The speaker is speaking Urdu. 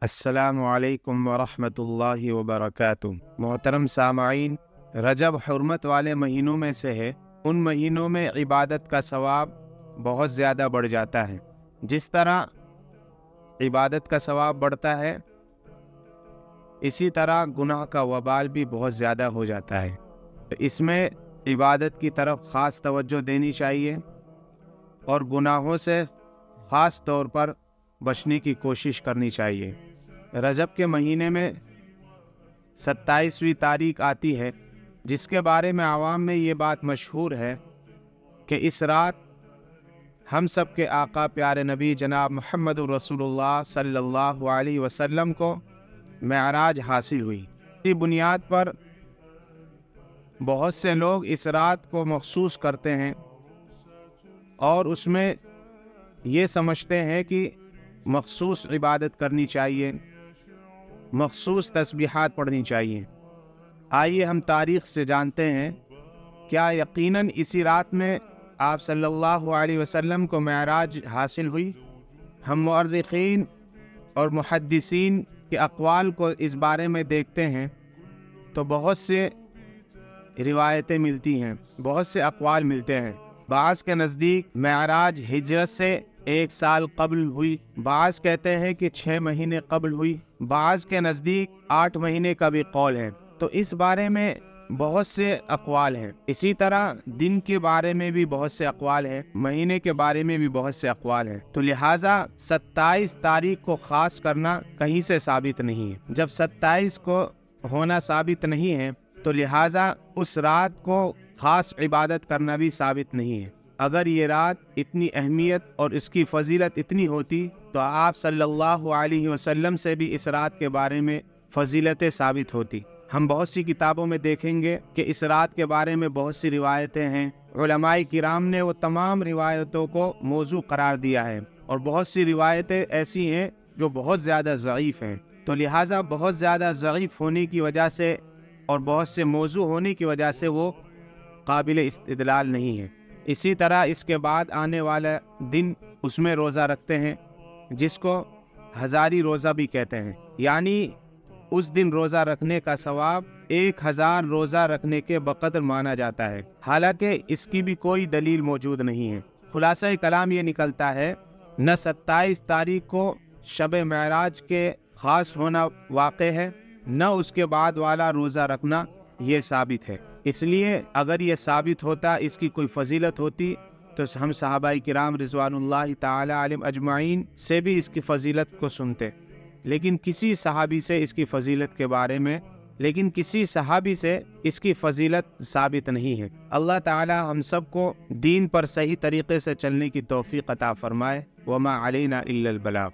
السلام علیکم ورحمۃ اللہ وبرکاتہ۔ محترم سامعین، رجب حرمت والے مہینوں میں سے ہے۔ ان مہینوں میں عبادت کا ثواب بہت زیادہ بڑھ جاتا ہے۔ جس طرح عبادت کا ثواب بڑھتا ہے، اسی طرح گناہ کا وبال بھی بہت زیادہ ہو جاتا ہے۔ اس میں عبادت کی طرف خاص توجہ دینی چاہیے اور گناہوں سے خاص طور پر بچنے کی کوشش کرنی چاہیے۔ رجب کے مہینے میں 27ویں تاریخ آتی ہے، جس کے بارے میں عوام میں یہ بات مشہور ہے کہ اس رات ہم سب کے آقا پیارے نبی جناب محمد رسول اللہ صلی اللہ علیہ وسلم کو معراج حاصل ہوئی۔ اسی بنیاد پر بہت سے لوگ اس رات کو مخصوص کرتے ہیں اور اس میں یہ سمجھتے ہیں کہ مخصوص عبادت کرنی چاہیے، مخصوص تسبیحات پڑھنی چاہیے۔ آئیے ہم تاریخ سے جانتے ہیں، کیا یقیناً اسی رات میں آپ صلی اللہ علیہ وسلم کو معراج حاصل ہوئی؟ ہم مؤرخین اور محدثین کے اقوال کو اس بارے میں دیکھتے ہیں تو بہت سے روایتیں ملتی ہیں، بہت سے اقوال ملتے ہیں۔ بعض کے نزدیک معراج ہجرت سے 1 سال قبل ہوئی، بعض کہتے ہیں کہ 6 مہینے قبل ہوئی، بعض کے نزدیک 8 مہینے کا بھی قول ہے۔ تو اس بارے میں بہت سے اقوال ہیں۔ اسی طرح دن کے بارے میں بھی بہت سے اقوال ہیں، مہینے کے بارے میں بھی بہت سے اقوال ہیں۔ تو لہٰذا 27 تاریخ کو خاص کرنا کہیں سے ثابت نہیں ہے۔ جب 27 کو ہونا ثابت نہیں ہے تو لہٰذا اس رات کو خاص عبادت کرنا بھی ثابت نہیں ہے۔ اگر یہ رات اتنی اہمیت اور اس کی فضیلت اتنی ہوتی تو آپ صلی اللہ علیہ وسلم سے بھی اس رات کے بارے میں فضیلتیں ثابت ہوتی۔ ہم بہت سی کتابوں میں دیکھیں گے کہ اس رات کے بارے میں بہت سی روایتیں ہیں۔ علماء کرام نے وہ تمام روایتوں کو موضوع قرار دیا ہے، اور بہت سی روایتیں ایسی ہیں جو بہت زیادہ ضعیف ہیں۔ تو لہٰذا بہت زیادہ ضعیف ہونے کی وجہ سے اور بہت سے موضوع ہونے کی وجہ سے وہ قابل استدلال نہیں ہے۔ اسی طرح اس کے بعد آنے والا دن، اس میں روزہ رکھتے ہیں، جس کو ہزاری روزہ بھی کہتے ہیں، یعنی اس دن روزہ رکھنے کا ثواب 1000 روزہ رکھنے کے بقدر مانا جاتا ہے، حالانکہ اس کی بھی کوئی دلیل موجود نہیں ہے۔ خلاصہ کلام یہ نکلتا ہے، نہ 27 تاریخ کو شب معراج کے خاص ہونا واقع ہے، نہ اس کے بعد والا روزہ رکھنا یہ ثابت ہے۔ اس لیے اگر یہ ثابت ہوتا، اس کی کوئی فضیلت ہوتی، تو ہم صحابہ کرام رضوان اللہ تعالی علیہم اجمعین سے بھی اس کی فضیلت کو سنتے، لیکن کسی صحابی سے اس کی فضیلت کے بارے میں اس کی فضیلت ثابت نہیں ہے۔ اللہ تعالی ہم سب کو دین پر صحیح طریقے سے چلنے کی توفیق عطا فرمائے۔ وما علینا الا البلاغ۔